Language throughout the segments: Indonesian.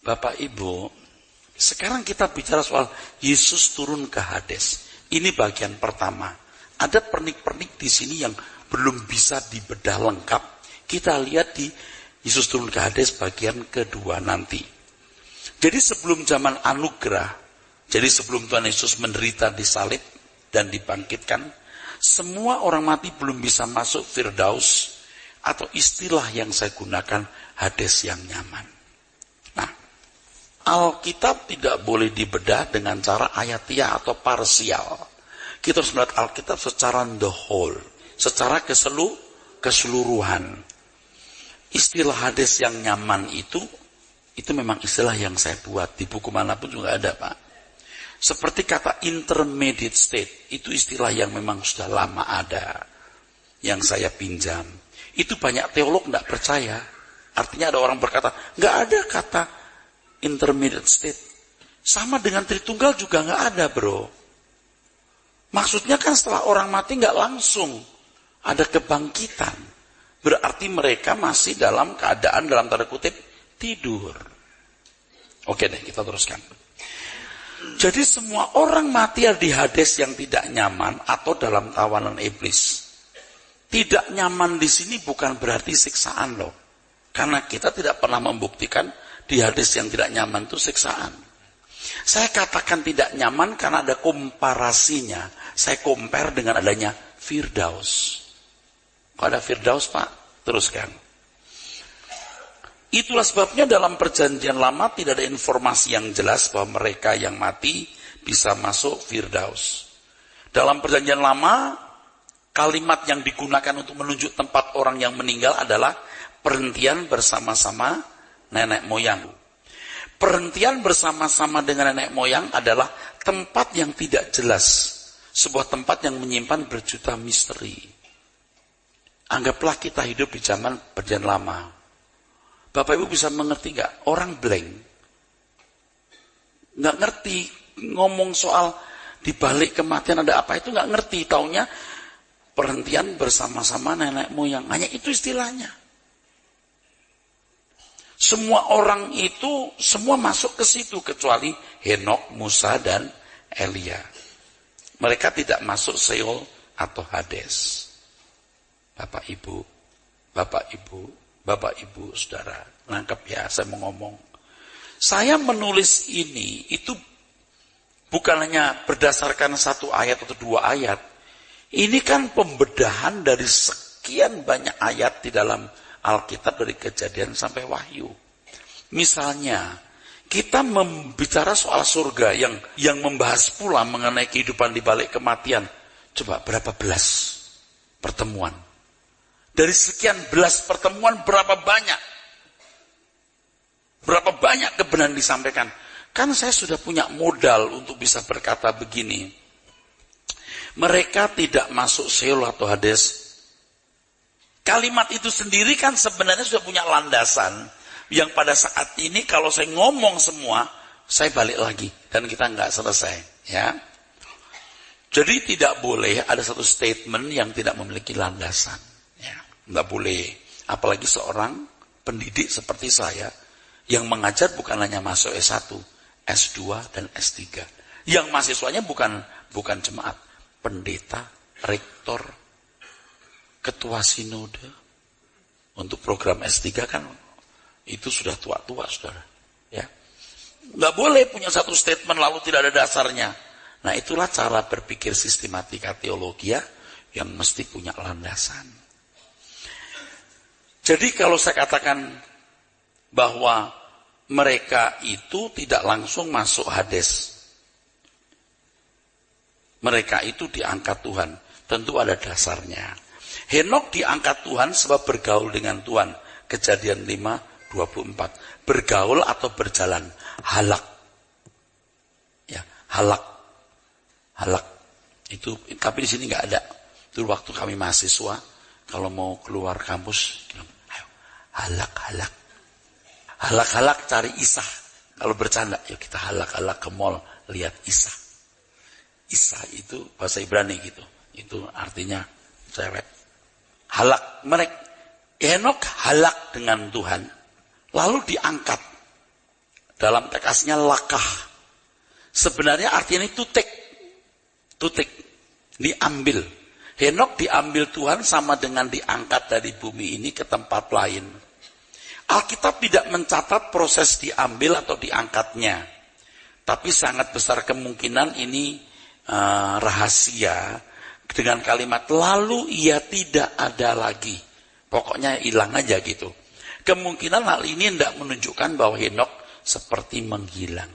Bapak Ibu, sekarang kita bicara soal Yesus turun ke Hades. Ini bagian pertama. Ada pernik-pernik di sini yang belum bisa dibedah lengkap. Kita lihat di Yesus turun ke Hades bagian kedua nanti. Jadi sebelum zaman anugerah, jadi sebelum Tuhan Yesus menderita disalib dan dibangkitkan, semua orang mati belum bisa masuk Firdaus, atau istilah yang saya gunakan Hades yang nyaman. Nah, Alkitab tidak boleh dibedah dengan cara ayatiah atau parsial. Kita harus melihat Alkitab secara the whole, secara keseluruhan. Istilah Hades yang nyaman itu memang istilah yang saya buat. Di buku manapun juga ada, Pak. Seperti kata intermediate state, itu istilah yang memang sudah lama ada, yang saya pinjam. Itu banyak teolog tidak percaya. Artinya ada orang berkata, nggak ada kata intermediate state. Sama dengan Tritunggal juga nggak ada, bro. Maksudnya kan setelah orang mati nggak langsung ada kebangkitan. Berarti mereka masih dalam keadaan, dalam tanda kutip, tidur. Oke deh, kita teruskan. Jadi semua orang mati di Hades yang tidak nyaman atau dalam tawanan iblis. Tidak nyaman di sini bukan berarti siksaan loh. Karena kita tidak pernah membuktikan di Hades yang tidak nyaman itu siksaan. Saya katakan tidak nyaman karena ada komparasinya. Saya compare dengan adanya Firdaus. Kok ada Firdaus, Pak? Teruskan. Itulah sebabnya dalam perjanjian lama tidak ada informasi yang jelas bahwa mereka yang mati bisa masuk Firdaus. Dalam perjanjian lama, kalimat yang digunakan untuk menunjuk tempat orang yang meninggal adalah perhentian bersama-sama nenek moyang. Perhentian bersama-sama dengan nenek moyang adalah tempat yang tidak jelas. Sebuah tempat yang menyimpan berjuta misteri. Anggaplah kita hidup di zaman perjanjian lama. Bapak Ibu bisa mengerti nggak? Orang blank. Nggak ngerti ngomong soal di balik kematian ada apa, itu nggak ngerti. Taunya perhentian bersama-sama nenek moyang. Hanya itu istilahnya. Semua orang itu, semua masuk ke situ kecuali Henok, Musa, dan Elia. Mereka tidak masuk Seol atau Hades. Bapak Ibu, saudara, nangkep ya saya mau ngomong. Saya menulis ini itu bukan hanya berdasarkan satu ayat atau dua ayat. Ini kan pembedahan dari sekian banyak ayat di dalam Alkitab dari Kejadian sampai Wahyu. Misalnya, kita membicara soal surga yang membahas pula mengenai kehidupan di balik kematian. Coba berapa belas pertemuan? Dari sekian belas pertemuan berapa banyak? Berapa banyak kebenaran disampaikan? Kan saya sudah punya modal untuk bisa berkata begini. Mereka tidak masuk Seol atau Hades. Kalimat itu sendiri kan sebenarnya sudah punya landasan. Yang pada saat ini kalau saya ngomong semua, saya balik lagi. Dan kita nggak selesai. Ya. Jadi tidak boleh ada satu statement yang tidak memiliki landasan. Nggak boleh. Apalagi seorang pendidik seperti saya yang mengajar bukan hanya masuk S1, S2, dan S3. Yang mahasiswanya bukan jemaat, pendeta, rektor, ketua sinode. Untuk program S3 kan itu sudah tua-tua, saudara. Ya. Nggak boleh punya satu statement lalu tidak ada dasarnya. Nah, itulah cara berpikir sistematika teologi yang mesti punya landasan. Jadi kalau saya katakan bahwa mereka itu tidak langsung masuk Hades. Mereka itu diangkat Tuhan. Tentu ada dasarnya. Henok diangkat Tuhan sebab bergaul dengan Tuhan. Kejadian 5:24. Bergaul atau berjalan. Halak. Ya, halak. Halak. Itu, tapi di sini nggak ada. Itu waktu kami mahasiswa, kalau mau keluar kampus, ayo, halak. Halak cari Isa. Kalau bercanda, yuk kita halak ke mall, lihat Isa. Isa itu bahasa Ibrani gitu. Itu artinya cewek. Halak. Henok halak dengan Tuhan. Lalu diangkat Dalam teks aslinya lakah. Sebenarnya artinya ini tutik. Tutik. Diambil. Henok diambil Tuhan sama dengan diangkat dari bumi ini ke tempat lain. Alkitab tidak mencatat proses diambil atau diangkatnya. Tapi sangat besar kemungkinan ini rahasia dengan kalimat lalu ia tidak ada lagi. Pokoknya hilang aja gitu. Kemungkinan hal ini tidak menunjukkan bahwa Henok seperti menghilang.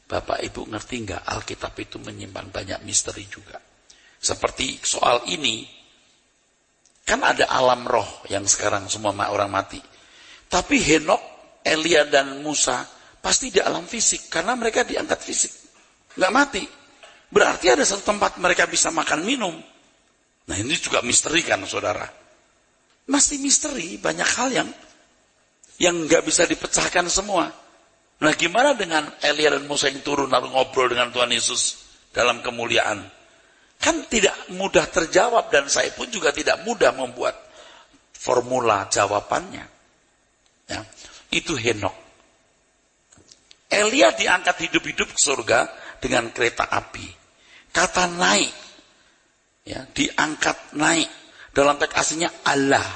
Bapak Ibu ngerti nggak Alkitab itu menyimpan banyak misteri juga. Seperti soal ini, kan ada alam roh yang sekarang semua orang mati. Tapi Henok, Elia dan Musa pasti di alam fisik karena mereka diangkat fisik, nggak mati. Berarti ada satu tempat mereka bisa makan minum. Nah ini juga misteri kan saudara. Masih misteri, banyak hal yang nggak bisa dipecahkan semua. Nah gimana dengan Elia dan Musa yang turun lalu ngobrol dengan Tuhan Yesus dalam kemuliaan? Kan tidak mudah terjawab dan saya pun juga tidak mudah membuat formula jawabannya. Ya, itu Henok. Elia diangkat hidup-hidup ke surga dengan kereta api. Kata naik, ya, diangkat naik. Dalam teks aslinya Allah.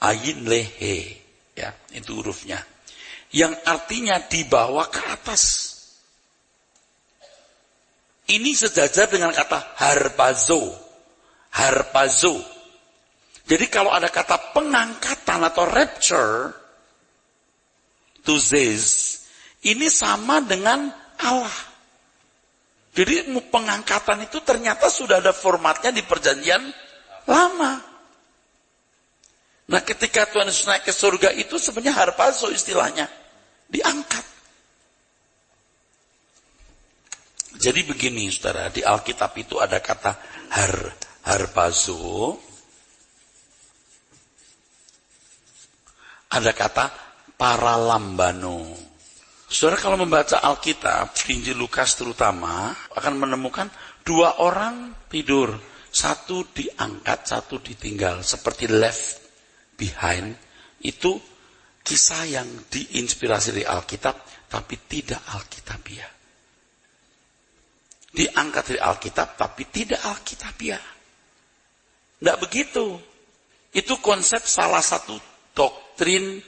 Ayin lehe, ya, itu hurufnya. Yang artinya dibawa ke atas. Ini sejajar dengan kata harpazo. Jadi kalau ada kata pengangkatan atau rapture, to zez, ini sama dengan Allah. Jadi pengangkatan itu ternyata sudah ada formatnya di perjanjian lama. Nah ketika Tuhan Yesus naik ke surga itu sebenarnya harpazo istilahnya. Diangkat. Jadi begini saudara, di Alkitab itu ada kata harpazo. Ada kata paralambano. Saudara kalau membaca Alkitab, di Injil Lukas terutama, akan menemukan dua orang tidur. Satu diangkat, satu ditinggal. Seperti left behind. Itu kisah yang diinspirasi dari Alkitab, tapi tidak Alkitabiah. Diangkat dari Alkitab, tapi tidak Alkitabiah. Tidak begitu. Itu konsep salah satu doktrin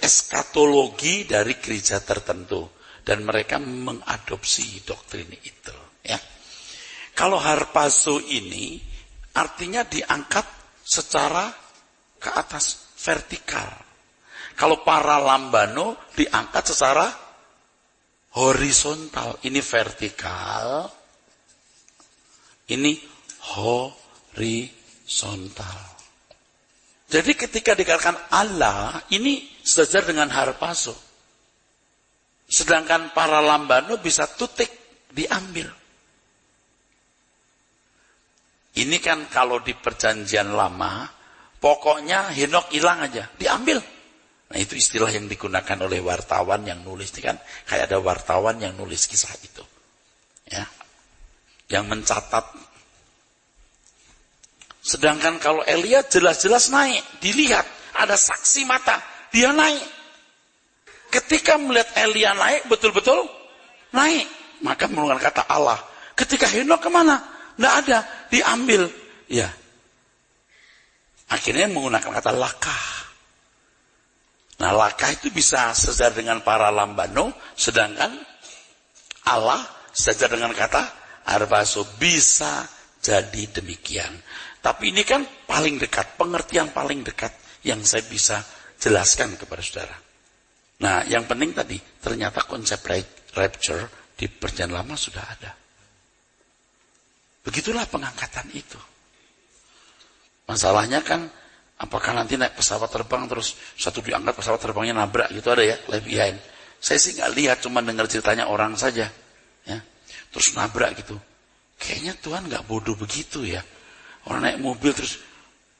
eskatologi dari gereja tertentu dan mereka mengadopsi doktrin itu ya. Kalau harpazo ini artinya diangkat secara ke atas vertikal. Kalau paralambano diangkat secara horizontal. Ini vertikal, ini horizontal. Jadi ketika dikatakan Allah, ini sejajar dengan harpazo. Sedangkan paralambano bisa tutik, diambil. Ini kan kalau di perjanjian lama, pokoknya Henok hilang aja, diambil. Nah itu istilah yang digunakan oleh wartawan yang nulis. Ini kan kayak ada wartawan yang nulis kisah itu. Ya, yang mencatat. Sedangkan kalau Elia jelas-jelas naik, dilihat, ada saksi mata, dia naik. Ketika melihat Elia naik, betul-betul naik. Maka menggunakan kata Allah. Ketika Henok kemana? Tidak ada, diambil. Ya. Akhirnya menggunakan kata lakah. Nah lakah itu bisa sejajar dengan paralambano, sedangkan Allah sejajar dengan kata harpazo. Bisa jadi demikian. Tapi ini kan paling dekat, pengertian paling dekat yang saya bisa jelaskan kepada saudara. Nah, yang penting tadi, ternyata konsep rapture di perjanjian lama sudah ada. Begitulah pengangkatan itu. Masalahnya kan, apakah nanti naik pesawat terbang terus satu diangkat pesawat terbangnya nabrak gitu ada ya, left behind. Saya sih nggak lihat, cuma dengar ceritanya orang saja. Ya, terus nabrak gitu. Kayaknya Tuhan nggak bodoh begitu ya. Orang naik mobil terus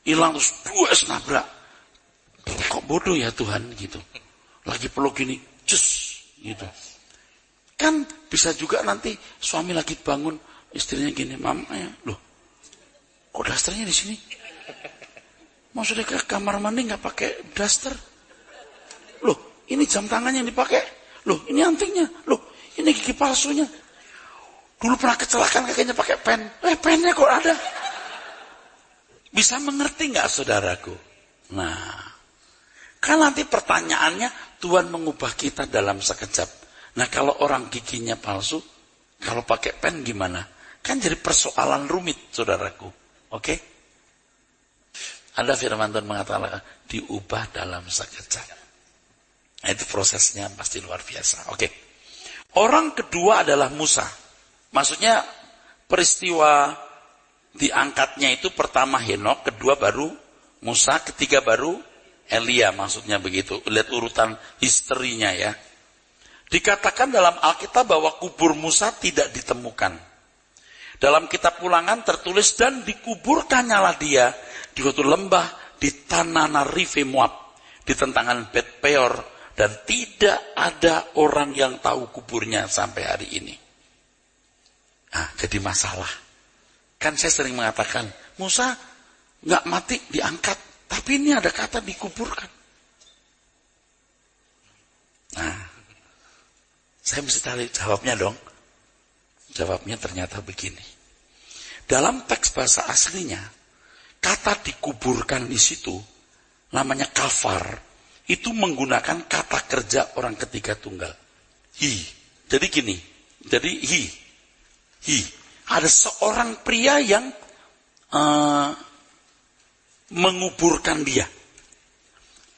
hilang terus nabrak. Kok bodoh ya Tuhan gitu. Lagi peluk gini, cus gitu. Kan bisa juga nanti suami lagi bangun, istrinya gini, "Mama ya, loh. Kok dasternya di sini?" Maksudnya ke kamar mandi nggak pakai daster? Loh, ini jam tangannya yang dipakai. Loh, ini antingnya. Loh, ini gigi palsunya. Dulu pernah kecelakaan kakinya pakai pen. Pennya kok ada. Bisa mengerti nggak saudaraku? Nah, kan nanti pertanyaannya Tuhan mengubah kita dalam sekejap. Nah, kalau orang giginya palsu, kalau pakai pen gimana? Kan jadi persoalan rumit, saudaraku. Oke? Ada firman Tuhan mengatakan, diubah dalam sekejap. Nah, itu prosesnya pasti luar biasa. Oke. Orang kedua adalah Musa. Maksudnya peristiwa diangkatnya itu pertama Henok, kedua baru Musa, ketiga baru Elia, maksudnya begitu. Lihat urutan historinya ya. Dikatakan dalam Alkitab bahwa kubur Musa tidak ditemukan. Dalam kitab Ulangan tertulis, dan dikuburkannyalah dia di suatu lembah di tanah Narive Moab, di tentangan Bet Peor, dan tidak ada orang yang tahu kuburnya sampai hari ini. Nah, jadi masalah. Kan saya sering mengatakan, Musa nggak mati diangkat, tapi ini ada kata dikuburkan. Nah, saya mesti cari jawabnya dong. Jawabnya ternyata begini. Dalam teks bahasa aslinya, kata dikuburkan di situ, namanya kafar, itu menggunakan kata kerja orang ketiga tunggal. Hi. Jadi gini, jadi hi. Ada seorang pria yang menguburkan dia.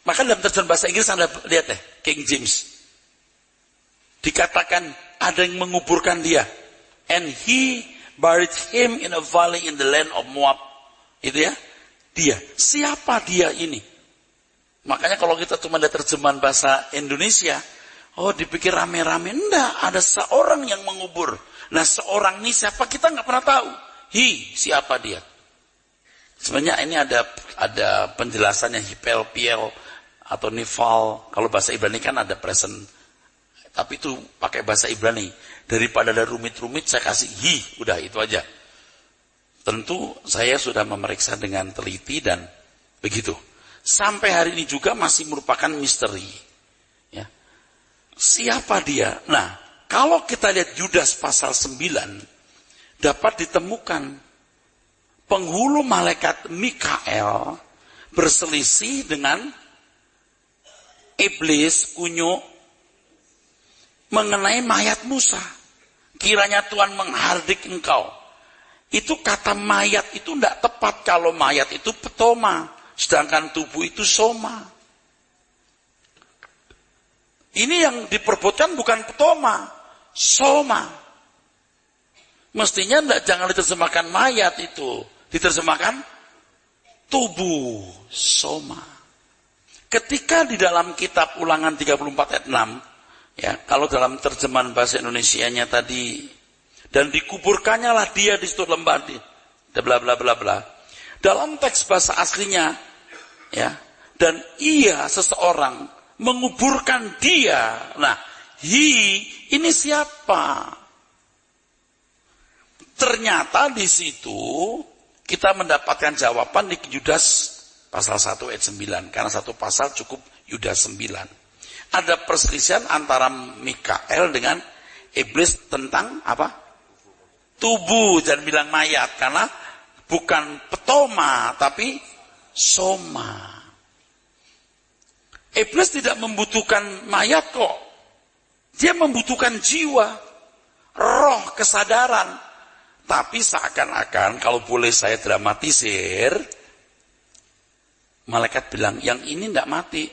Maka dalam terjemahan bahasa Inggris Anda lihat deh, King James. Dikatakan ada yang menguburkan dia. And he buried him in a valley in the land of Moab. Itu ya. Dia. Siapa dia ini? Makanya kalau kita cuma ada terjemahan bahasa Indonesia, oh dipikir rame-rame. Enggak, ada seorang yang mengubur. Nah seorang ini siapa kita nggak pernah tahu. Siapa dia? Sebenarnya ini ada penjelasannya Hipelpiel atau Nifal. Kalau bahasa Ibrani kan ada present. Tapi itu pakai bahasa Ibrani. Daripada ada rumit-rumit, saya kasih udah itu aja. Tentu saya sudah memeriksa dengan teliti dan begitu. Sampai hari ini juga masih merupakan misteri. Ya. Siapa dia? Nah, kalau kita lihat Yudas pasal 9, dapat ditemukan penghulu malaikat Mikael berselisih dengan iblis kunyuk mengenai mayat Musa. Kiranya Tuhan menghardik engkau. Itu kata mayat itu tidak tepat. Kalau mayat itu petoma, sedangkan tubuh itu soma. Ini yang diperbutkan bukan petoma, soma. Mestinya jangan diterjemahkan mayat itu, diterjemahkan tubuh, soma. Ketika di dalam kitab Ulangan 34 ayat 6, ya, kalau dalam terjemahan bahasa Indonesianya tadi, dan dikuburkannya lah dia di situ lembah di bla bla bla bla. Dalam teks bahasa aslinya, ya, dan ia seseorang menguburkan dia. Nah, ini siapa? Ternyata di situ kita mendapatkan jawaban di Yudas pasal 1 ayat 9. Karena satu pasal cukup Yudas 9. Ada perselisihan antara Mikael dengan iblis tentang apa? Tubuh, jangan bilang mayat. Karena bukan petoma, tapi soma. Iblis tidak membutuhkan mayat kok. Dia membutuhkan jiwa, roh, kesadaran. Tapi seakan-akan, kalau boleh saya dramatisir, malaikat bilang, yang ini tidak mati.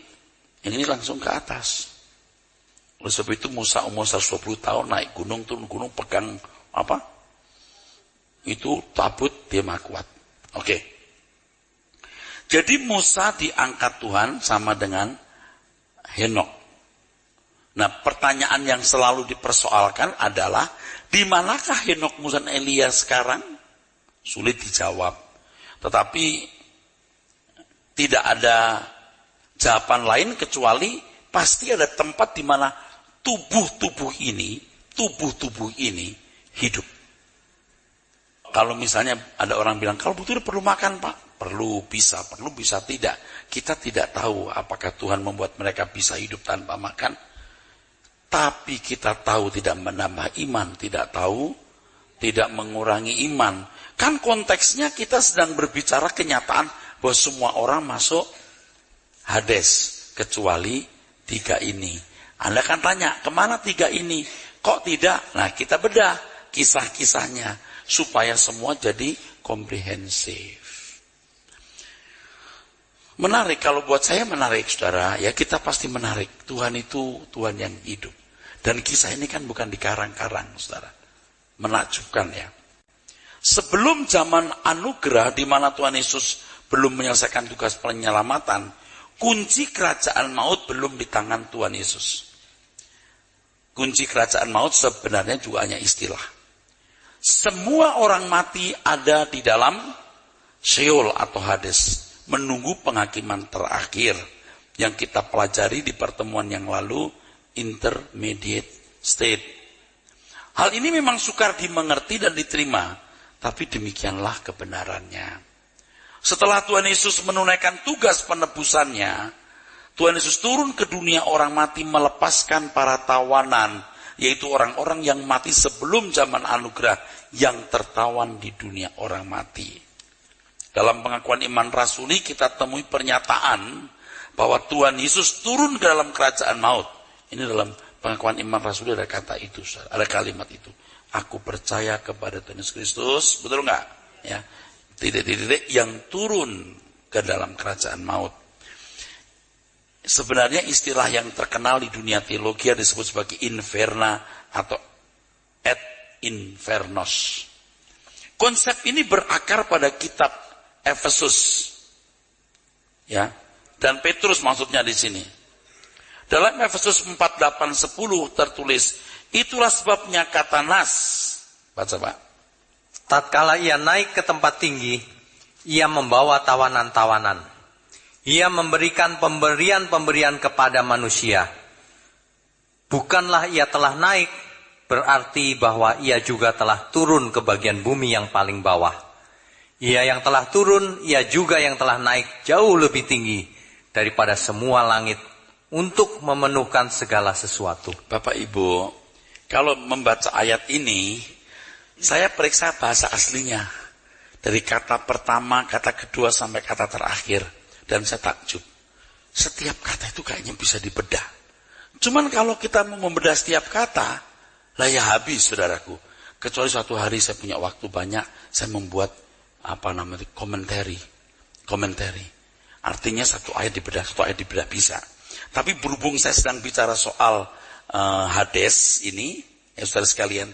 Yang ini langsung ke atas. Oleh sebab itu Musa umur 120 tahun naik gunung, turun gunung, pegang apa? Itu tabut, dia mah kuat. Oke. Jadi Musa diangkat Tuhan sama dengan Henok. Nah, pertanyaan yang selalu dipersoalkan adalah, di manakah Henok, Musa, dan Elia sekarang? Sulit dijawab. Tetapi tidak ada jawaban lain kecuali pasti ada tempat di mana tubuh-tubuh ini hidup. Kalau misalnya ada orang bilang, kalau betul perlu makan Pak. perlu bisa tidak. Kita tidak tahu apakah Tuhan membuat mereka bisa hidup tanpa makan. Tapi kita tahu tidak menambah iman, tidak tahu tidak mengurangi iman. Kan konteksnya kita sedang berbicara kenyataan bahwa semua orang masuk Hades kecuali 3 ini. Anda kan tanya, kemana 3 ini? Kok tidak? Nah, kita bedah kisah-kisahnya supaya semua jadi komprehensif. Menarik, kalau buat saya menarik, saudara, ya kita pasti menarik. Tuhan itu Tuhan yang hidup. Dan kisah ini kan bukan dikarang-karang, saudara. Menakjubkan ya. Sebelum zaman anugerah di mana Tuhan Yesus belum menyelesaikan tugas penyelamatan, kunci kerajaan maut belum di tangan Tuhan Yesus. Kunci kerajaan maut sebenarnya juga hanya istilah. Semua orang mati ada di dalam Sheol atau Hades, menunggu penghakiman terakhir yang kita pelajari di pertemuan yang lalu, intermediate state. Hal ini memang sukar dimengerti dan diterima, tapi demikianlah kebenarannya. Setelah Tuhan Yesus menunaikan tugas penebusannya, Tuhan Yesus turun ke dunia orang mati melepaskan para tawanan, yaitu orang-orang yang mati sebelum zaman anugerah yang tertawan di dunia orang mati. Dalam pengakuan iman rasuli kita temui pernyataan bahwa Tuhan Yesus turun ke dalam kerajaan maut. Ini dalam pengakuan iman rasuli ada kata itu, ada kalimat itu. Aku percaya kepada Tuhan Yesus Kristus, betul enggak? Ya. Titik-titik yang turun ke dalam kerajaan maut. Sebenarnya istilah yang terkenal di dunia teologi disebut sebagai inferna atau et infernos. Konsep ini berakar pada kitab Efesus. Ya, dan Petrus maksudnya di sini. Dalam Efesus 4:8-10 tertulis, itulah sebabnya kata nas. Baca Pak. Tatkala ia naik ke tempat tinggi, ia membawa tawanan-tawanan. Ia memberikan pemberian-pemberian kepada manusia. Bukanlah ia telah naik, berarti bahwa ia juga telah turun ke bagian bumi yang paling bawah. Ia yang telah turun, ia juga yang telah naik jauh lebih tinggi daripada semua langit untuk memenuhkan segala sesuatu. Bapak Ibu, kalau membaca ayat ini, saya periksa bahasa aslinya. Dari kata pertama, kata kedua, sampai kata terakhir. Dan saya takjub. Setiap kata itu kayaknya bisa dibedah. Cuman kalau kita mau membedah setiap kata, lah ya habis, saudaraku. Kecuali suatu hari saya punya waktu banyak, saya membuat komentari. Artinya satu ayat dibedah bisa. Tapi berhubung saya sedang bicara soal Hades ini, ya saudara sekalian,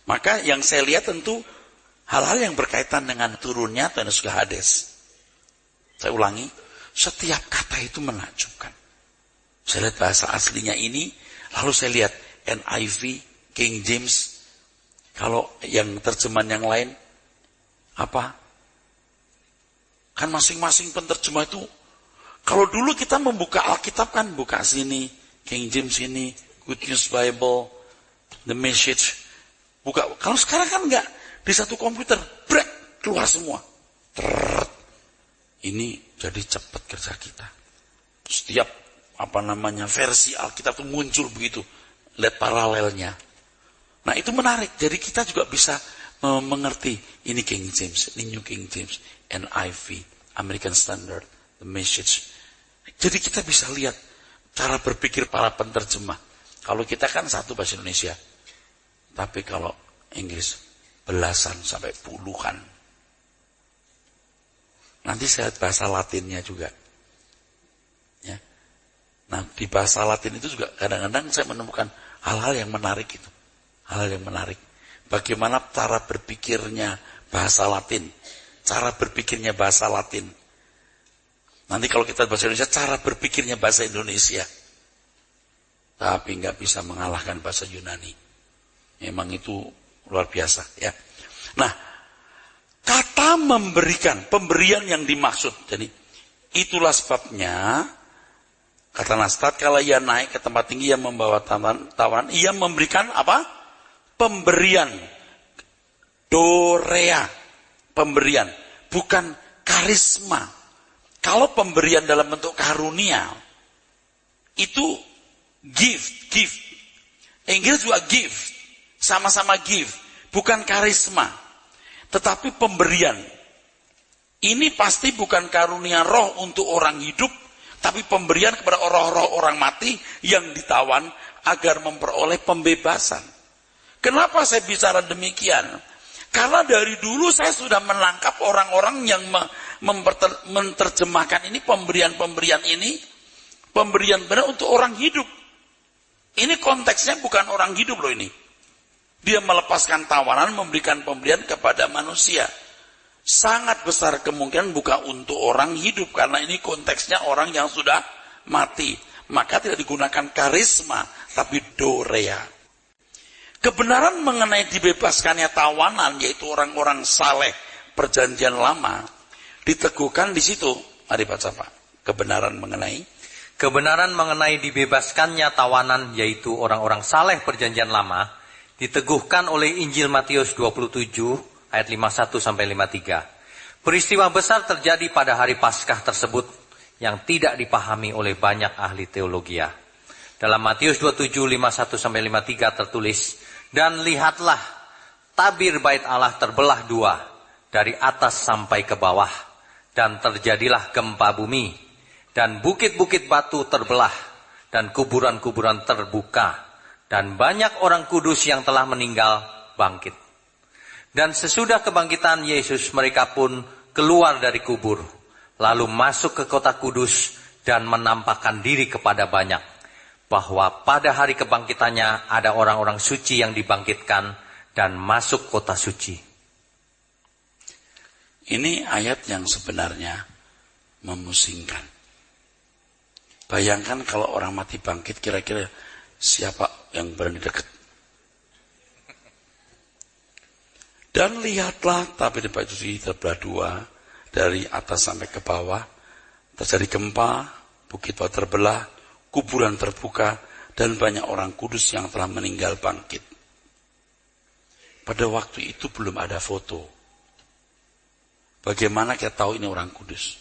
maka yang saya lihat tentu hal-hal yang berkaitan dengan turunnya Tuhan Yesus ke Hades. Saya ulangi, setiap kata itu menakjubkan. Saya lihat bahasa aslinya ini, lalu saya lihat NIV, King James, kalau yang terjemahan yang lain, apa? Kan masing-masing penterjemah itu, kalau dulu kita membuka Alkitab kan buka sini, King James sini, Good News Bible, The Message, buka. Kalau sekarang kan enggak, di satu komputer, brek, keluar semua. Ini jadi cepat kerja kita. Setiap versi Alkitab itu muncul begitu. Lihat paralelnya. Nah itu menarik. Jadi kita juga bisa mengerti. Ini King James, ini New King James, NIV, American Standard, The Message. Jadi kita bisa lihat cara berpikir para penterjemah. Kalau kita kan satu bahasa Indonesia. Tapi kalau Inggris belasan sampai puluhan. Nanti saya lihat bahasa Latinnya juga. Ya. Nah, di bahasa Latin itu juga kadang-kadang saya menemukan hal-hal yang menarik itu. Hal-hal yang menarik. Bagaimana cara berpikirnya bahasa Latin. Cara berpikirnya bahasa Latin. Nanti kalau kita bahasa Indonesia, cara berpikirnya bahasa Indonesia. Tapi nggak bisa mengalahkan bahasa Yunani. Memang itu luar biasa. Ya. Nah, kata memberikan, pemberian yang dimaksud. Jadi, itulah sebabnya, kata Nastat, kalau ia naik ke tempat tinggi, ia membawa tawanan, ia memberikan apa? Pemberian. Dorea. Pemberian. Bukan karisma. Kalau pemberian dalam bentuk karunia, itu gift. Inggris juga gift, sama-sama gift, bukan karisma. Tetapi pemberian, ini pasti bukan karunia roh untuk orang hidup, tapi pemberian kepada roh-roh orang mati yang ditawan agar memperoleh pembebasan. Kenapa saya bicara demikian? Karena dari dulu saya sudah menangkap orang-orang yang menerjemahkan ini, pemberian-pemberian ini, pemberian benar untuk orang hidup. Ini konteksnya bukan orang hidup loh ini. Dia melepaskan tawanan, memberikan pemberian kepada manusia. Sangat besar kemungkinan bukan untuk orang hidup, karena ini konteksnya orang yang sudah mati. Maka tidak digunakan karisma, tapi dorea. Kebenaran mengenai dibebaskannya tawanan, yaitu orang-orang saleh perjanjian lama, diteguhkan di situ. Mari baca Pak. Kebenaran mengenai dibebaskannya tawanan, yaitu orang-orang saleh perjanjian lama, diteguhkan oleh Injil Matius 27 ayat 51 sampai 53. Peristiwa besar terjadi pada hari Paskah tersebut yang tidak dipahami oleh banyak ahli teologi. Dalam Matius 27 51 sampai 53 tertulis, dan lihatlah, tabir bait Allah terbelah dua, dari atas sampai ke bawah, dan terjadilah gempa bumi, dan bukit-bukit batu terbelah, dan kuburan-kuburan terbuka, dan banyak orang kudus yang telah meninggal bangkit. Dan sesudah kebangkitan Yesus, mereka pun keluar dari kubur, lalu masuk ke kota kudus, dan menampakkan diri kepada banyak, bahwa pada hari kebangkitannya ada orang-orang suci yang dibangkitkan dan masuk kota suci. Ini ayat yang sebenarnya memusingkan. Bayangkan kalau orang mati bangkit, kira-kira siapa yang berani dekat? Dan lihatlah, tapi di bait suci terbelah dua, dari atas sampai ke bawah, terjadi gempa, bukit batu terbelah, kuburan terbuka, dan banyak orang kudus yang telah meninggal bangkit. Pada waktu itu belum ada foto. Bagaimana kita tahu ini orang kudus?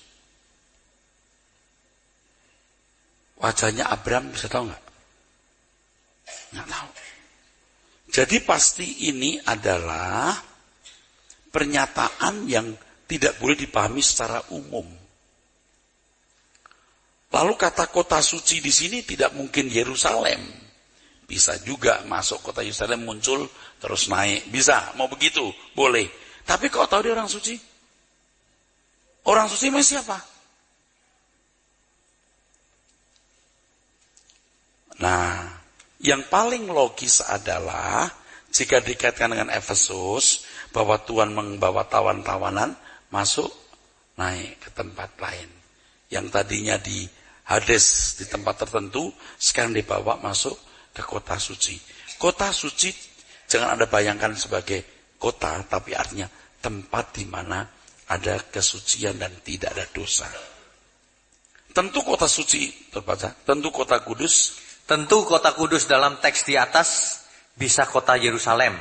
Wajahnya Abraham bisa tahu nggak? Nggak tahu. Jadi pasti ini adalah pernyataan yang tidak boleh dipahami secara umum. Lalu kata kota suci di sini tidak mungkin Yerusalem. Bisa juga masuk kota Yerusalem muncul terus naik. Bisa, mau begitu, boleh. Tapi kok tahu dia orang suci? Orang suci memang siapa? Nah, yang paling logis adalah jika dikaitkan dengan Efesus, bahwa Tuhan membawa tawan-tawanan masuk, naik ke tempat lain. Yang tadinya di Hades, di tempat tertentu, sekarang dibawa masuk ke kota suci. Kota suci jangan Anda bayangkan sebagai kota, tapi artinya tempat di mana ada kesucian dan tidak ada dosa. Tentu kota suci, terbaca, tentu kota kudus. Tentu kota kudus dalam teks di atas bisa kota Yerusalem,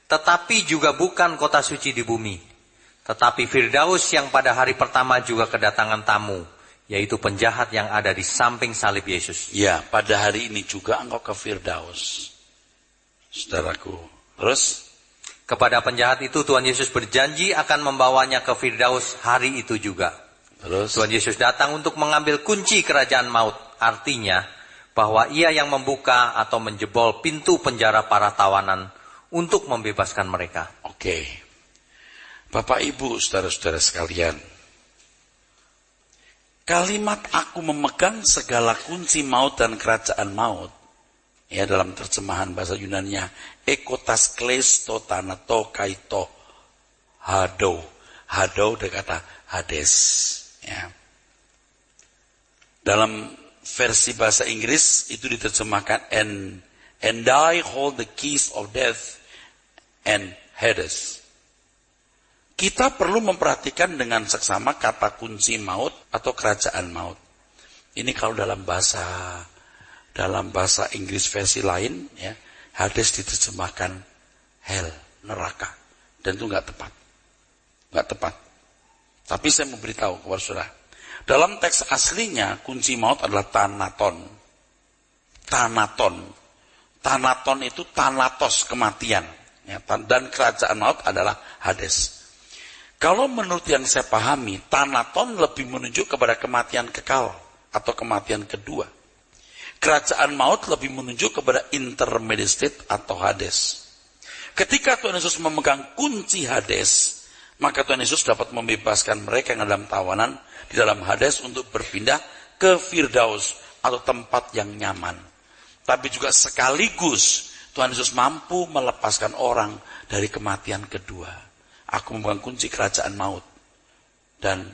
tetapi juga bukan kota suci di bumi. Tetapi Firdaus yang pada hari pertama juga kedatangan tamu, yaitu penjahat yang ada di samping salib Yesus. Ya, pada hari ini juga engkau ke Firdaus, saudaraku. Terus? Kepada penjahat itu Tuhan Yesus berjanji akan membawanya ke Firdaus hari itu juga. Terus? Tuhan Yesus datang untuk mengambil kunci kerajaan maut. Artinya bahwa ia yang membuka atau menjebol pintu penjara para tawanan untuk membebaskan mereka. Oke. Bapak Ibu, saudara-saudara sekalian, kalimat aku memegang segala kunci maut dan kerajaan maut, ya dalam terjemahan bahasa Yunaninya, ekotas klesto tanato kaito hado. Hado dari kata Hades. Ya. Dalam versi bahasa Inggris itu diterjemahkan and I hold the keys of death and Hades. Kita perlu memperhatikan dengan seksama kata kunci maut atau kerajaan maut. Ini kalau dalam bahasa Inggris versi lain, ya, Hades diterjemahkan hell, neraka, dan itu nggak tepat, nggak tepat. Tapi saya memberitahu kepada saudara, dalam teks aslinya kunci maut adalah Thanaton. Thanaton. Thanaton itu Thanatos, kematian. Ya, dan kerajaan maut adalah Hades. Kalau menurut yang saya pahami, Thanaton lebih menunjuk kepada kematian kekal atau kematian kedua. Kerajaan maut lebih menunjuk kepada intermediate state atau Hades. Ketika Tuhan Yesus memegang kunci Hades, maka Tuhan Yesus dapat membebaskan mereka yang dalam tawanan di dalam Hades untuk berpindah ke Firdaus atau tempat yang nyaman. Tapi juga sekaligus Tuhan Yesus mampu melepaskan orang dari kematian kedua. Aku memegang kunci kerajaan maut. Dan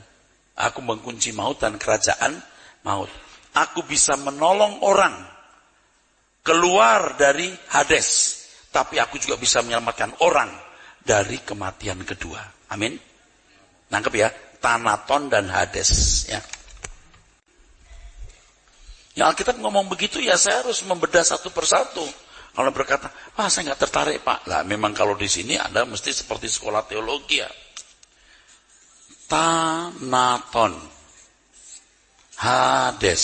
aku memegang kunci maut dan kerajaan maut. Aku bisa menolong orang keluar dari Hades. Tapi aku juga bisa menyelamatkan orang dari kematian kedua. Amin. Nangkep ya? Thanaton dan Hades. Ya. Ya, Alkitab ngomong begitu ya saya harus membedah satu persatu. Kalau berkata, saya nggak tertarik Pak. Lah memang kalau di sini Anda mesti seperti sekolah teologi ya. Thanaton, Hades.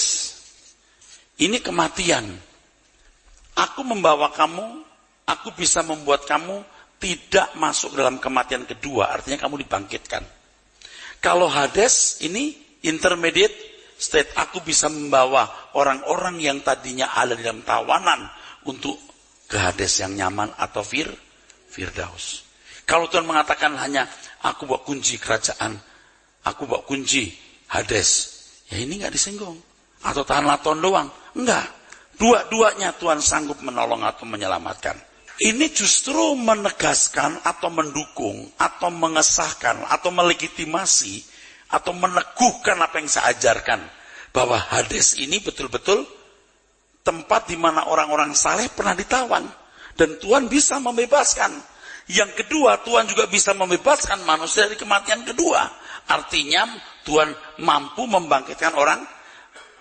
Ini kematian. Aku membawa kamu, aku bisa membuat kamu tidak masuk dalam kematian kedua. Artinya kamu dibangkitkan. Kalau Hades ini intermediate state, aku bisa membawa orang-orang yang tadinya ada di dalam tawanan untuk ke Hades yang nyaman atau Firdaus. Kalau Tuhan mengatakan hanya aku bawa kunci kerajaan, aku bawa kunci Hades, ya ini nggak disinggung. Atau Thanaton doang, enggak. Dua-duanya Tuhan sanggup menolong atau menyelamatkan. Ini justru menegaskan atau mendukung atau mengesahkan atau melegitimasi atau meneguhkan apa yang saya ajarkan, bahwa Hades ini betul-betul tempat di mana orang-orang saleh pernah ditawan dan Tuhan bisa membebaskan. Yang kedua, Tuhan juga bisa membebaskan manusia dari kematian kedua. Artinya Tuhan mampu membangkitkan orang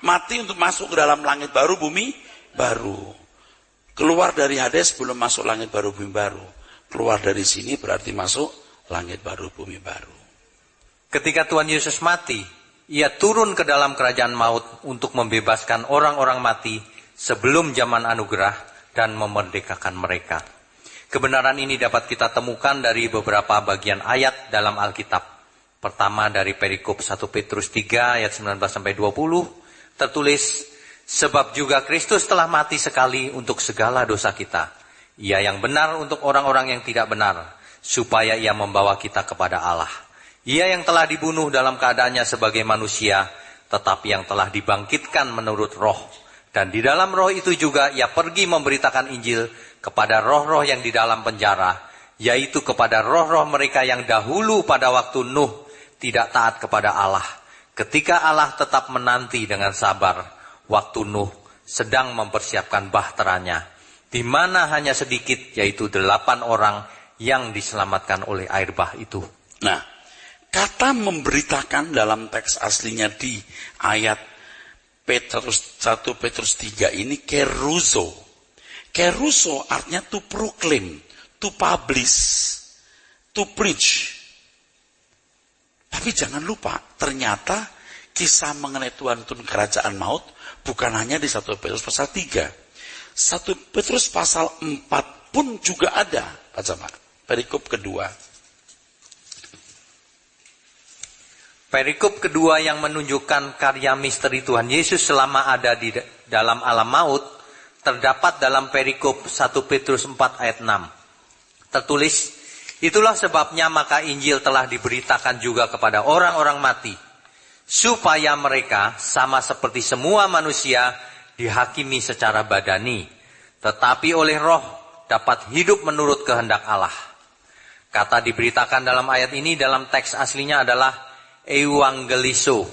mati untuk masuk ke dalam langit baru, bumi baru. Keluar dari Hades belum masuk langit baru, bumi baru. Keluar dari sini berarti masuk langit baru, bumi baru. Ketika Tuhan Yesus mati, ia turun ke dalam kerajaan maut untuk membebaskan orang-orang mati sebelum zaman anugerah dan memerdekakan mereka. Kebenaran ini dapat kita temukan dari beberapa bagian ayat dalam Alkitab. Pertama dari perikop 1 Petrus 3 ayat 19-20 tertulis, sebab juga Kristus telah mati sekali untuk segala dosa kita. Ia yang benar untuk orang-orang yang tidak benar, supaya ia membawa kita kepada Allah. Ia yang telah dibunuh dalam keadaannya sebagai manusia, tetapi yang telah dibangkitkan menurut roh. Dan di dalam roh itu juga ia pergi memberitakan Injil kepada roh-roh yang di dalam penjara, yaitu kepada roh-roh mereka yang dahulu pada waktu Nuh tidak taat kepada Allah. Ketika Allah tetap menanti dengan sabar waktu Nuh sedang mempersiapkan bahteranya, di mana hanya sedikit, yaitu 8 orang yang diselamatkan oleh air bah itu. Nah, kata memberitakan dalam teks aslinya di ayat 1 Petrus 3 ini keruzo. Keruzo artinya to proclaim, to publish, to preach. Tapi jangan lupa, ternyata kisah mengenai Tuhan turun kerajaan maut bukan hanya di 1 Petrus pasal 3. 1 Petrus pasal 4 pun juga ada. Baca Pak, perikop kedua. Perikop kedua yang menunjukkan karya misteri Tuhan Yesus selama ada di dalam alam maut, terdapat dalam perikop 1 Petrus 4 ayat 6. Tertulis, itulah sebabnya maka Injil telah diberitakan juga kepada orang-orang mati, supaya mereka sama seperti semua manusia dihakimi secara badani, tetapi oleh roh dapat hidup menurut kehendak Allah. Kata diberitakan dalam ayat ini dalam teks aslinya adalah evangelizo.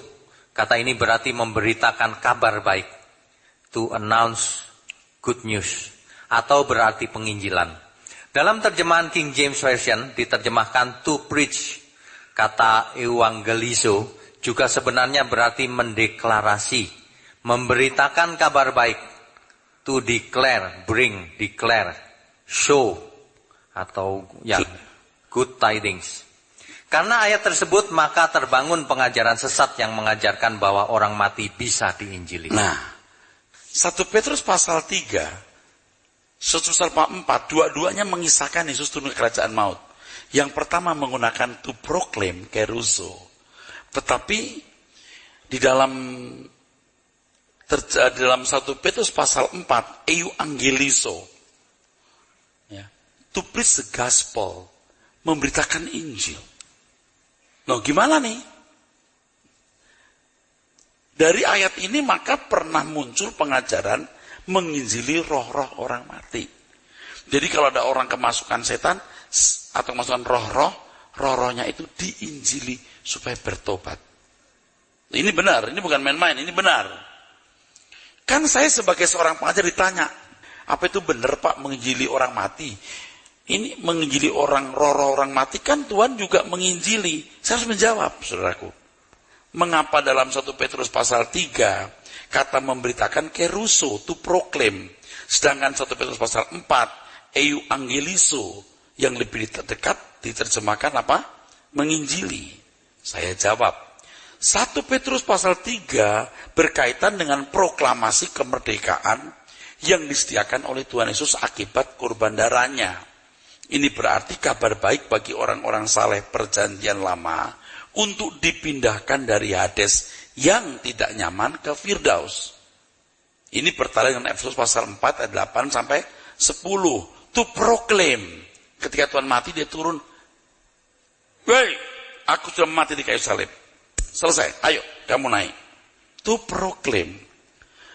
Kata ini berarti memberitakan kabar baik. To announce good news. Atau berarti penginjilan. Dalam terjemahan King James Version diterjemahkan to preach. Kata evangelizo juga sebenarnya berarti mendeklarasi. Memberitakan kabar baik. To declare, bring, declare, show. Atau ya, good tidings. Karena ayat tersebut maka terbangun pengajaran sesat yang mengajarkan bahwa orang mati bisa diinjili. Nah, 1 Petrus pasal 3, 1 pasal 4, dua-duanya mengisahkan Yesus turun ke kerajaan maut. Yang pertama menggunakan to proclaim, keruso. Tetapi di dalam 1 Petrus pasal 4, euangelizo, ya, to preach the gospel, memberitakan Injil. Nah, gimana nih? Dari ayat ini maka pernah muncul pengajaran menginjili roh-roh orang mati. Jadi kalau ada orang kemasukan setan atau kemasukan roh-rohnya itu diinjili supaya bertobat. Ini benar, ini bukan main-main, ini benar. Kan saya sebagai seorang pengajar ditanya, apa itu benar Pak menginjili orang mati? Ini menginjili roh-roh orang mati, kan Tuhan juga menginjili. Saya harus menjawab, saudaraku. Mengapa dalam 1 Petrus pasal 3, kata memberitakan keruso, to proclaim. Sedangkan 1 Petrus pasal 4, euangelizo, yang lebih dekat diterjemahkan apa? Menginjili. Saya jawab. 1 Petrus pasal 3 berkaitan dengan proklamasi kemerdekaan yang disediakan oleh Tuhan Yesus akibat kurban darahnya. Ini berarti kabar baik bagi orang-orang saleh perjanjian lama untuk dipindahkan dari Hades yang tidak nyaman ke Firdaus. Ini bertali dengan Efesus pasal 4 ayat 8 sampai 10. To proclaim. Ketika Tuhan mati dia turun. Woi, aku sudah mati di kayu salib. Selesai, ayo kamu naik. To proclaim.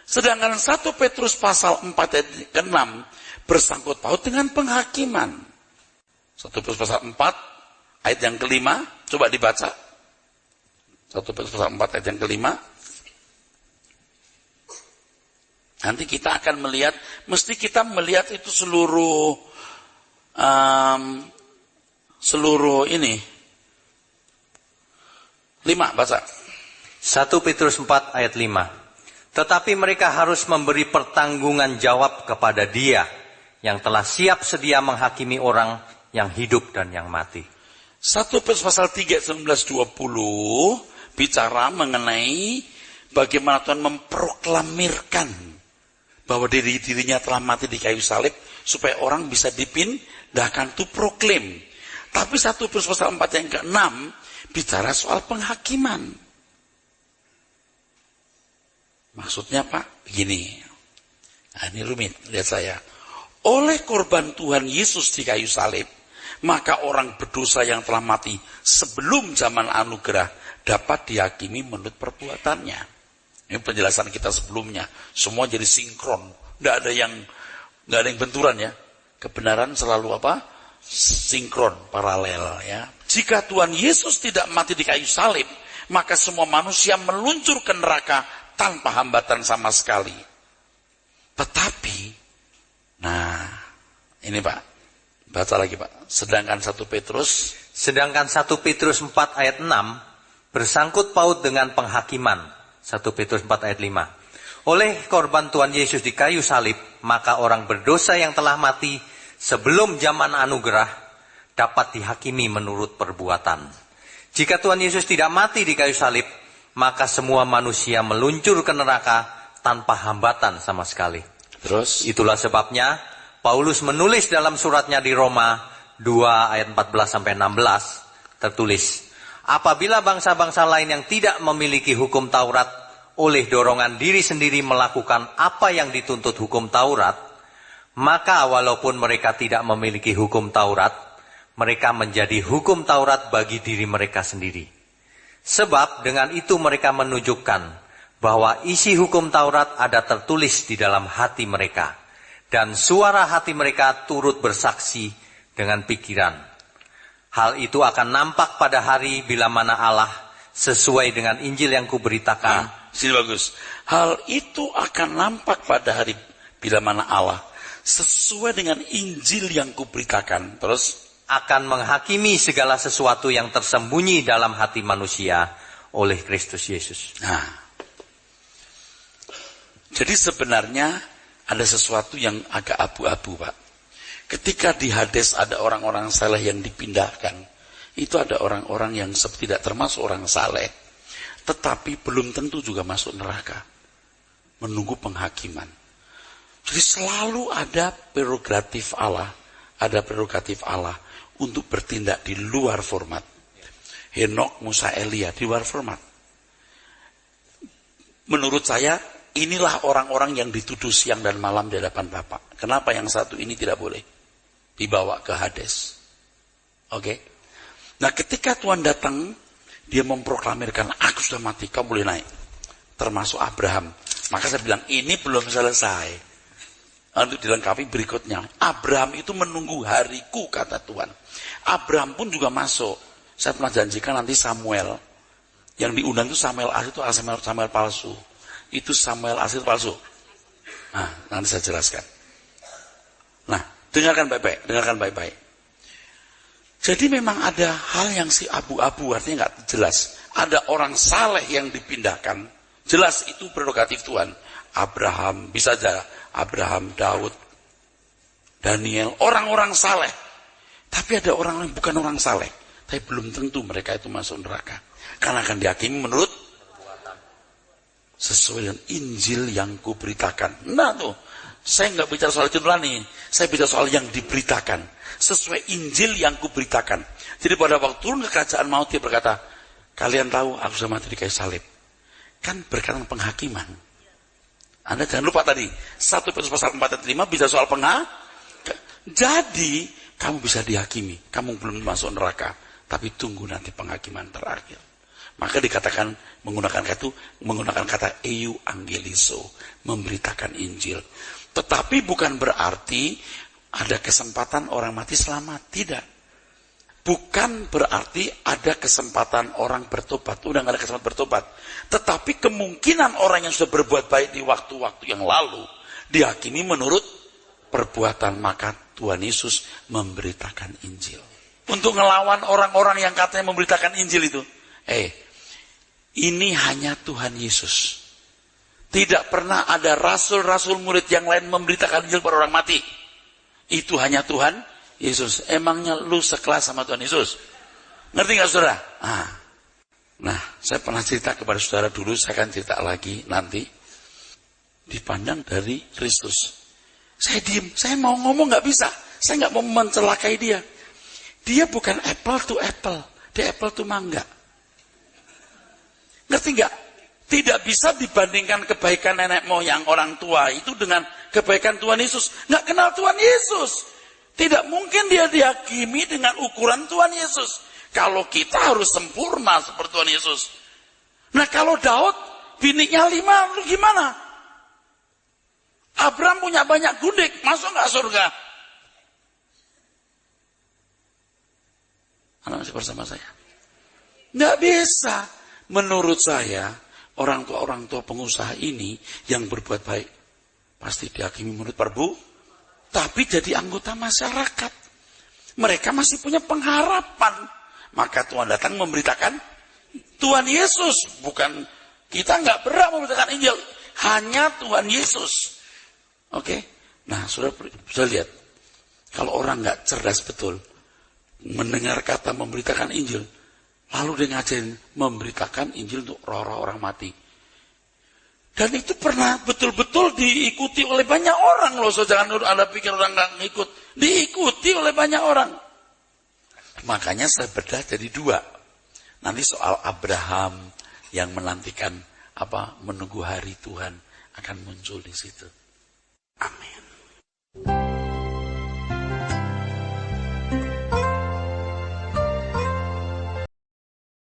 Sedangkan 1 Petrus pasal 4 ayat 6 bersangkut paut dengan penghakiman. 1 Petrus pasal 4 ayat yang kelima, coba dibaca. 1 Petrus pasal 4 ayat yang kelima. Nanti kita akan melihat, mesti kita melihat itu seluruh ini. 5, baca. 1 Petrus 4 ayat 5. Tetapi mereka harus memberi pertanggungan jawab kepada Dia yang telah siap sedia menghakimi orang yang hidup dan yang mati. 1 Petrus pasal 3 19-20 bicara mengenai bagaimana Tuhan memproklamirkan bahwa dirinya telah mati di kayu salib supaya orang bisa dipindahkan, to proclaim. Tapi 1 Petrus pasal 4 yang ke-6 bicara soal penghakiman. Maksudnya Pak, begini. Nah, ini rumit, lihat saya. Oleh korban Tuhan Yesus di kayu salib, maka orang berdosa yang telah mati sebelum zaman anugerah dapat dihakimi menurut perbuatannya. Ini penjelasan kita sebelumnya. Semua jadi sinkron. Nggak ada yang benturan ya. Kebenaran selalu apa? Sinkron, paralel ya. Jika Tuhan Yesus tidak mati di kayu salib, maka semua manusia meluncur ke neraka tanpa hambatan sama sekali. Tetapi, nah ini Pak, baca lagi Pak. Sedangkan 1 Petrus 4 ayat 6 bersangkut paut dengan penghakiman. 1 Petrus 4 ayat 5. Oleh korban Tuhan Yesus di kayu salib, maka orang berdosa yang telah mati sebelum zaman anugerah dapat dihakimi menurut perbuatan. Jika Tuhan Yesus tidak mati di kayu salib, maka semua manusia meluncur ke neraka tanpa hambatan sama sekali. Terus itulah sebabnya Paulus menulis dalam suratnya di Roma 2 ayat 14 sampai 16 tertulis, apabila bangsa-bangsa lain yang tidak memiliki hukum Taurat oleh dorongan diri sendiri melakukan apa yang dituntut hukum Taurat, maka walaupun mereka tidak memiliki hukum Taurat, mereka menjadi hukum Taurat bagi diri mereka sendiri. Sebab dengan itu mereka menunjukkan bahwa isi hukum Taurat ada tertulis di dalam hati mereka, dan suara hati mereka turut bersaksi dengan pikiran. Hal itu akan nampak pada hari bila mana Allah sesuai dengan Injil yang kuberitakan. Sini bagus. Hal itu akan nampak pada hari bila mana Allah sesuai dengan Injil yang kuberitakan. Terus akan menghakimi segala sesuatu yang tersembunyi dalam hati manusia oleh Kristus Yesus. Nah, jadi sebenarnya ada sesuatu yang agak abu-abu Pak. Ketika di Hades ada orang-orang saleh yang dipindahkan, Itu ada orang-orang yang tidak termasuk orang saleh, tetapi belum tentu juga masuk neraka. Menunggu penghakiman. Jadi selalu ada prerogatif Allah. Ada prerogatif Allah untuk bertindak di luar format. Henok, Musa, Elia di luar format. Menurut saya, inilah orang-orang yang dituduh siang dan malam di hadapan Bapak. Kenapa yang satu ini tidak boleh dibawa ke Hades? Oke? Nah, ketika Tuhan datang, dia memproklamirkan, aku sudah mati, kamu boleh naik. Termasuk Abraham. Maka saya bilang, ini belum selesai. Untuk dilengkapi berikutnya. Abraham itu menunggu hariku, kata Tuhan. Abraham pun juga masuk. Saya pernah janjikan nanti Samuel. Yang diundang itu Samuel asli, itu Samuel palsu. Itu Samuel asli, itu palsu. Nah, nanti saya jelaskan. Nah, dengarkan baik-baik. Jadi memang ada hal yang si abu-abu, artinya nggak jelas. Ada orang saleh yang dipindahkan. Jelas itu prerogatif Tuhan. Abraham, bisa aja Abraham, Daud, Daniel, orang-orang saleh. Tapi ada orang yang bukan orang saleh. Tapi belum tentu mereka itu masuk neraka. Karena akan dihakimi menurut sesuai dengan Injil yang kuberitakan. Nah tuh, saya nggak bicara soal nurani, saya bicara soal yang diberitakan. Sesuai Injil yang kuberitakan. Jadi pada waktu turun ke kerajaan maut, dia berkata, kalian tahu aku sudah mati di kayu salib. Kan berkaitan penghakiman. Anda jangan lupa tadi, 1 Petrus pasal 4 ayat 5 bisa soal Jadi, kamu bisa dihakimi. Kamu belum masuk neraka. Tapi tunggu nanti penghakiman terakhir. Maka dikatakan, menggunakan kata eu angelizo, memberitakan Injil. Tetapi bukan berarti ada kesempatan orang mati selamat. Tidak. Bukan berarti ada kesempatan orang bertobat. Udah gak ada kesempatan bertobat. Tetapi kemungkinan orang yang sudah berbuat baik di waktu-waktu yang lalu dihakimi menurut perbuatan. Maka Tuhan Yesus memberitakan Injil. Untuk ngelawan orang-orang yang katanya memberitakan Injil itu. Ini hanya Tuhan Yesus. Tidak pernah ada rasul-rasul murid yang lain memberitakan Injil pada orang mati. Itu hanya Tuhan Yesus. Emangnya lu sekelas sama Tuhan Yesus? Ngerti gak saudara? Nah, saya pernah cerita kepada saudara dulu, saya akan cerita lagi nanti. Dipandang dari Kristus. Saya diem, saya mau ngomong gak bisa. Saya gak mau mencelakai dia. Dia bukan apple to apple. Dia apple to mangga. Ngerti gak? Tidak bisa dibandingkan kebaikan nenek moyang orang tua itu dengan kebaikan Tuhan Yesus. Nggak kenal Tuhan Yesus. Tidak mungkin dia dihakimi dengan ukuran Tuhan Yesus. Kalau kita harus sempurna seperti Tuhan Yesus. Nah kalau Daud, biniknya 5, lu gimana? Abraham punya banyak gundik, masuk nggak surga? Anak masih bersama saya? Nggak bisa. Menurut saya, orang tua pengusaha ini yang berbuat baik pasti dihakimi menurut perbu, tapi jadi anggota masyarakat. Mereka masih punya pengharapan. Maka Tuhan datang memberitakan Tuhan Yesus, bukan kita nggak berhak memberitakan Injil, hanya Tuhan Yesus. Oke? Nah, sudah lihat, kalau orang nggak cerdas betul mendengar kata memberitakan Injil, lalu dia ngajarin memberitakan Injil untuk roh-roh orang mati. Dan itu pernah betul-betul diikuti oleh banyak orang loh. So, jangan Anda pikir orang nggak ngikut. Diikuti oleh banyak orang. Makanya saya bedah jadi 2. Nanti soal Abraham yang menantikan menunggu hari Tuhan akan muncul di situ.